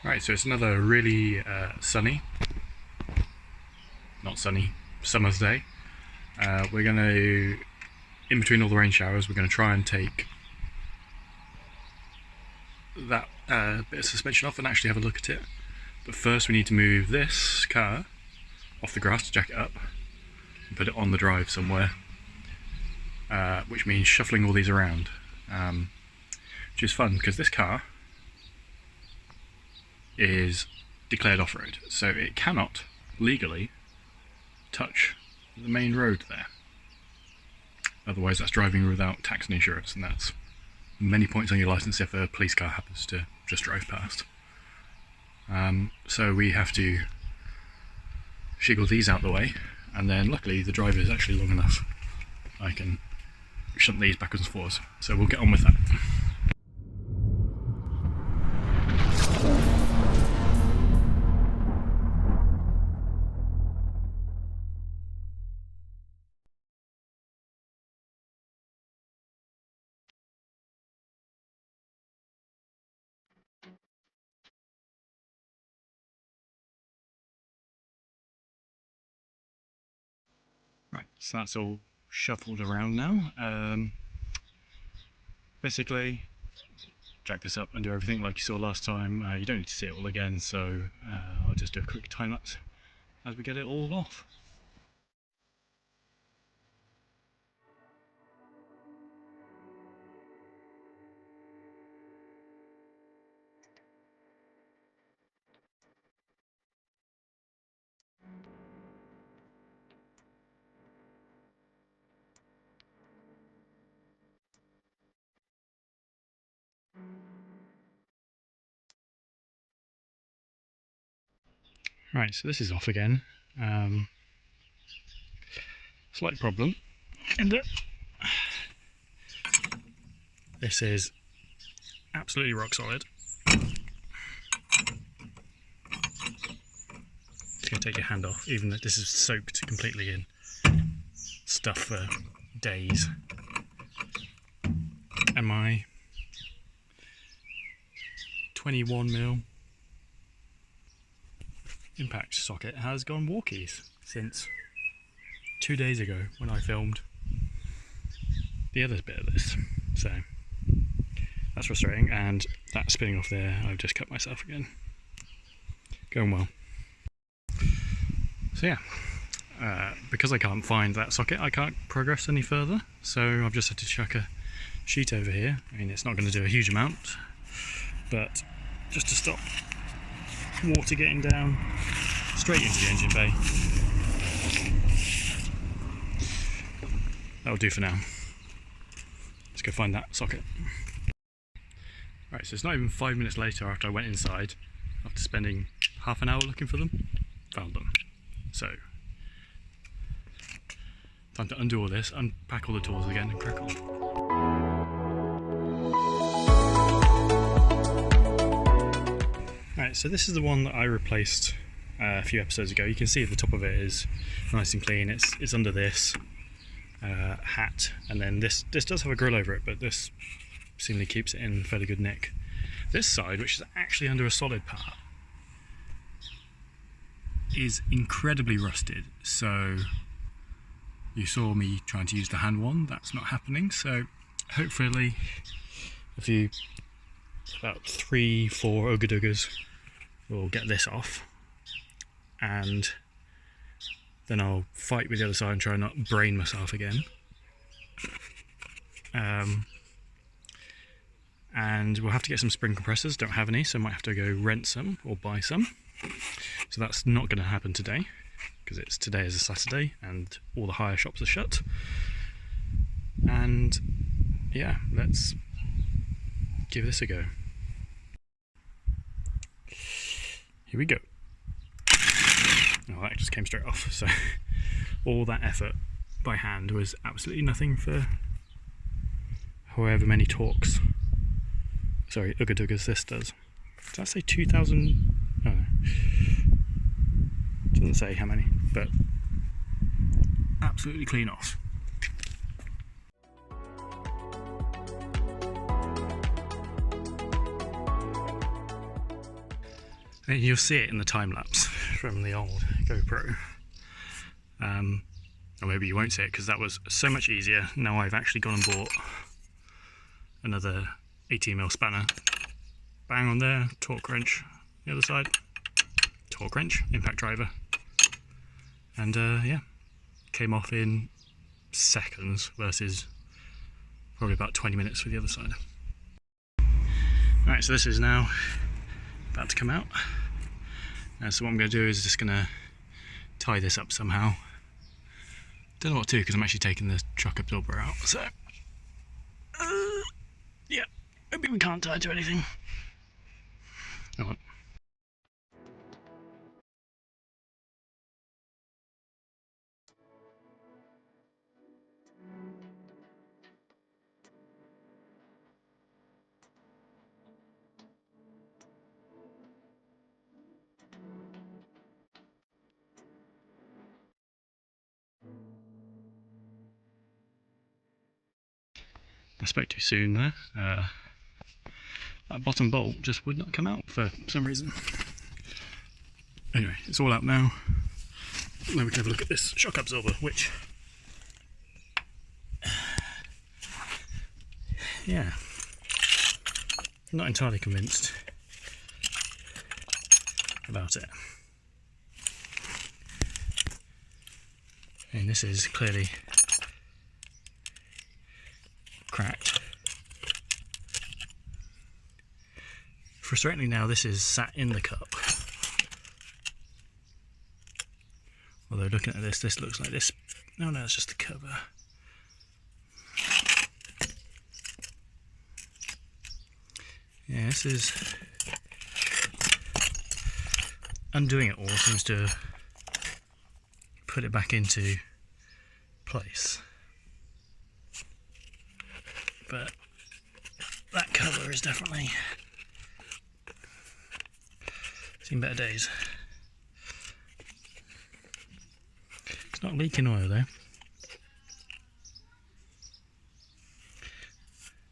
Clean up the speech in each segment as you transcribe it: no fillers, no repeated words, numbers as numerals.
Right, so it's another really not sunny, summer's day. We're going to, in between all the rain showers, we're going to try and take that bit of suspension off and actually have a look at it. But first we need to move this car off the grass to jack it up and put it on the drive somewhere, which means shuffling all these around, which is fun because this car is declared off-road, so it cannot legally touch the main road there. Otherwise that's driving without tax and insurance, and that's many points on your license if a police car happens to just drive past. So we have to shiggle these out the way, and then luckily the drive is actually long enough I can shunt these backwards and forwards, so we'll get on with that. Right, so that's all shuffled around now. Basically, jack this up and do everything like you saw last time. You don't need to see it all again, so I'll just do a quick time lapse as we get it all off. Right, so this is off again. Slight problem in that this is absolutely rock solid. It's going to take your hand off, even though this is soaked completely in stuff for days. And my 21mm impact socket has gone walkies since 2 days ago when I filmed the other bit of this. So that's frustrating, and that spinning off there, I've just cut myself again. Going well. So yeah, because I can't find that socket, I can't progress any further, so I've just had to chuck a sheet over here. I mean, it's not going to do a huge amount, but just to stop water getting down straight into the engine bay. That'll do for now. Let's go find that socket. Right, so it's not even 5 minutes later after I went inside, after spending half an hour looking for them, found them. So, time to undo all this, unpack all the tools again and crack on. Right, so this is the one that I replaced a few episodes ago. You can see the top of it is nice and clean. It's under this hat, and then this does have a grill over it, but this seemingly keeps it in fairly good nick. This side, which is actually under a solid part, is incredibly rusted. So you saw me trying to use the hand one, that's not happening. So hopefully about 3-4 Ogadugas will get this off, and then I'll fight with the other side and try and not brain myself again. And we'll have to get some spring compressors, don't have any, so I might have to go rent some or buy some. So that's not going to happen today, because today is a Saturday and all the hire shops are shut. And yeah, let's give this a go. Here we go. Oh, that just came straight off, so all that effort by hand was absolutely nothing for however many Ogadugas this does. Does that say 2,000? Oh, no. Doesn't say how many, but absolutely clean off. And you'll see it in the time lapse from the old GoPro. Or maybe you won't see it because that was so much easier. Now I've actually gone and bought another 18mm spanner. Bang on there, torque wrench. The other side, torque wrench, impact driver. And yeah, came off in seconds versus probably about 20 minutes for the other side. Alright, so this is now about to come out. So what I'm going to do is just going to tie this up somehow. Don't know what to do because I'm actually taking the shock absorber out, so yeah, maybe we can't tie to anything. Hold on. I spoke too soon there. That bottom bolt just would not come out for some reason. Anyway, it's all out now. Now we can have a look at this shock absorber, which, yeah, I'm not entirely convinced about it. And this is clearly cracked. Frustratingly now, this is sat in the cup. Although looking at this looks like this. No, it's just the cover. Yeah, this is undoing it all seems to put it back into place. But that cover is definitely seen better days. It's not leaking oil though.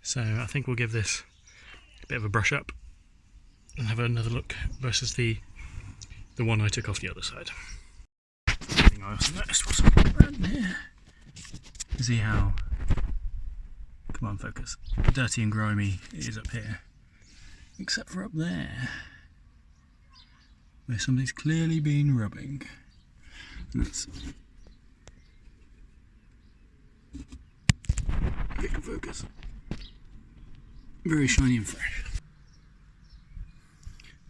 So I think we'll give this a bit of a brush up and have another look versus the one I took off the other side. I think I also noticed what's around here. See how, come on focus, dirty and grimy it is up here. Except for up there, where something's clearly been rubbing. And that's, if it can focus, very shiny and fresh.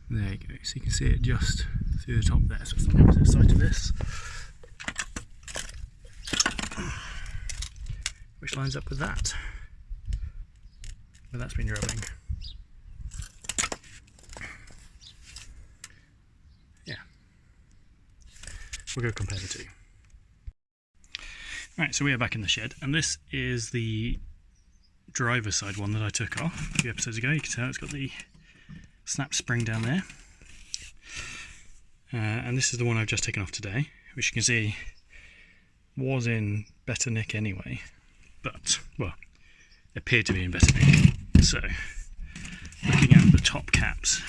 There you go, so you can see it just through the top there, so it's on the opposite side of this, which lines up with that, where that's been rubbing. Yeah, we'll go compare the two. Right, so we are back in the shed, and this is the driver's side one that I took off a few episodes ago. You can tell it's got the snap spring down there, and this is the one I've just taken off today, which you can see was in better nick anyway, but, well, appeared to be in better nick. So, looking at the top caps,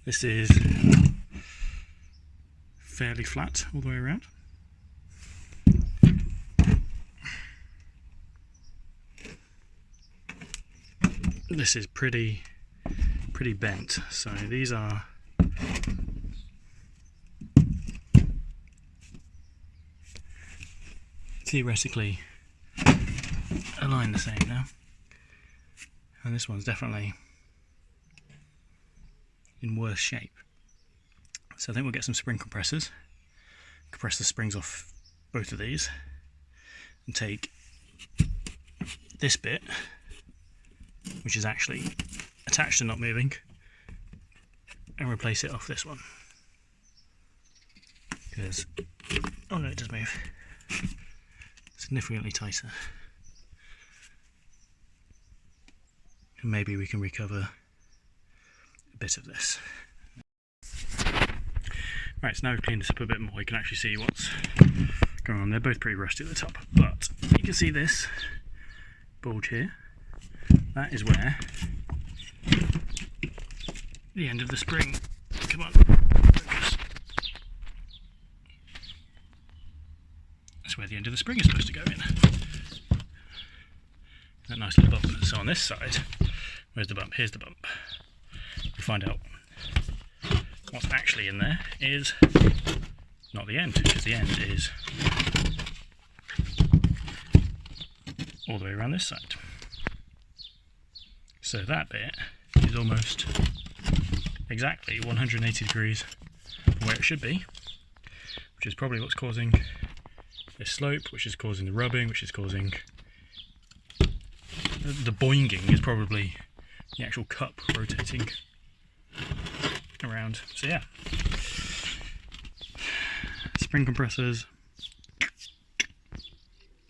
this is fairly flat all the way around. This is pretty bent, so these are theoretically aligned the same now, and this one's definitely in worse shape. So I think we'll get some spring compressors, compress the springs off both of these, and take this bit, which is actually attached and not moving, and replace it off this one. Because, oh no, it does move. Significantly tighter. And maybe we can recover a bit of this. Right, so now we've cleaned this up a bit more, you can actually see what's going on. They're both pretty rusty at the top, but you can see this bulge here. That is where the end of the spring come on. Focus. That's where the end of the spring is supposed to go in. That nice little bump. So on this side, where's the bump? Here's the bump. We find out what's actually in there is not the end, because the end is all the way around this side. So that bit is almost exactly 180 degrees from where it should be, which is probably what's causing this slope, which is causing the rubbing, which is causing the boinging, is probably the actual cup rotating around. So yeah, spring compressors,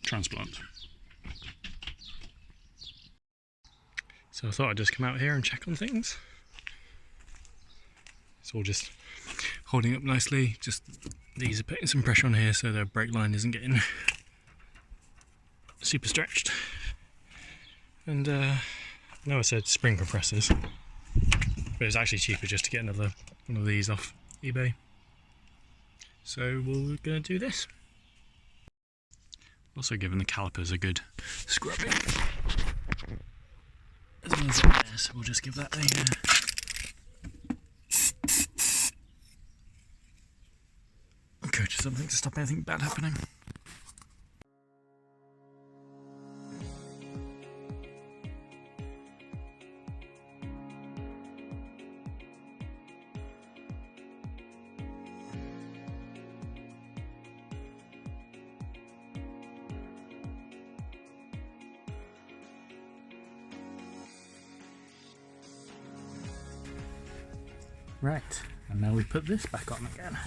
transplant. So I thought I'd just come out here and check on things. It's all just holding up nicely. Just these are putting some pressure on here so the brake line isn't getting super stretched. And I know I said spring compressors, but it's actually cheaper just to get another one of these off eBay. So we're going to do this. Also giving the calipers a good scrubbing, as well as there, so we'll just give that a coat or something to stop anything bad happening. Right, and now we put this back on again.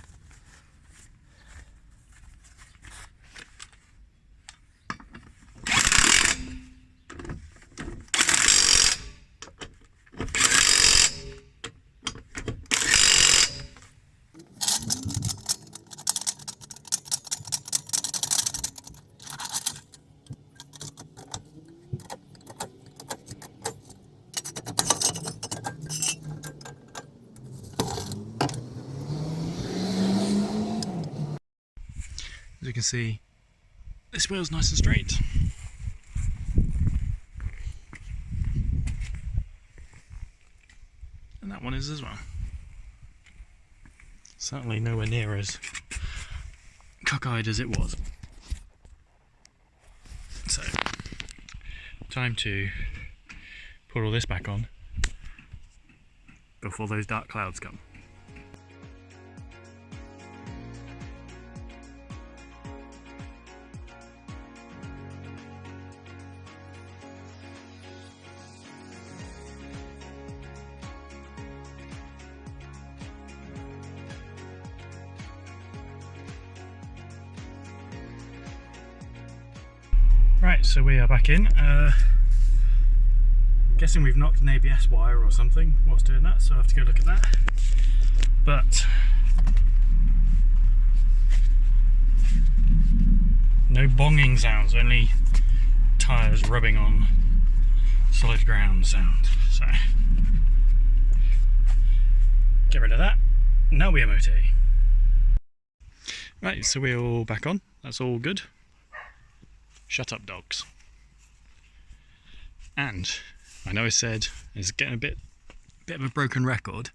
As you can see, this wheel's nice and straight. And that one is as well. Certainly nowhere near as cockeyed as it was. So, time to put all this back on before those dark clouds come. Right, so we are back in. Guessing we've knocked an ABS wire or something whilst doing that, so I have to go look at that. But no bonging sounds, only tyres rubbing on solid ground sound. So get rid of that. Now we MOT. Right, so we're all back on. That's all good. Shut up, dogs. And I know I said it's getting a bit of a broken record.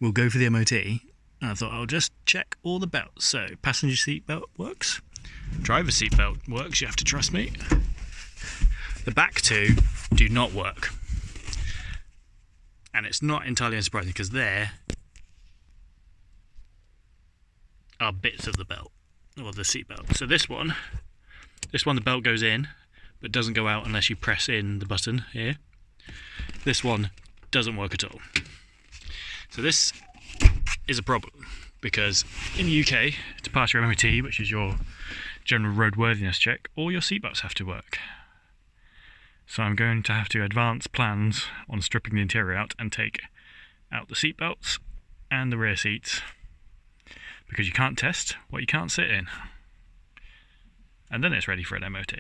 We'll go for the MOT. And I thought I'll just check all the belts. So passenger seat belt works. Driver seat belt works. You have to trust me. The back two do not work. And it's not entirely unsurprising because there are bits of the belt or the seat belt. So this one the belt goes in but doesn't go out unless you press in the button here. This one doesn't work at all. So this is a problem because in the UK, to pass your MOT, which is your general roadworthiness check, all your seatbelts have to work. So I'm going to have to advance plans on stripping the interior out and take out the seatbelts and the rear seats because you can't test what you can't sit in. And then it's ready for an MOT.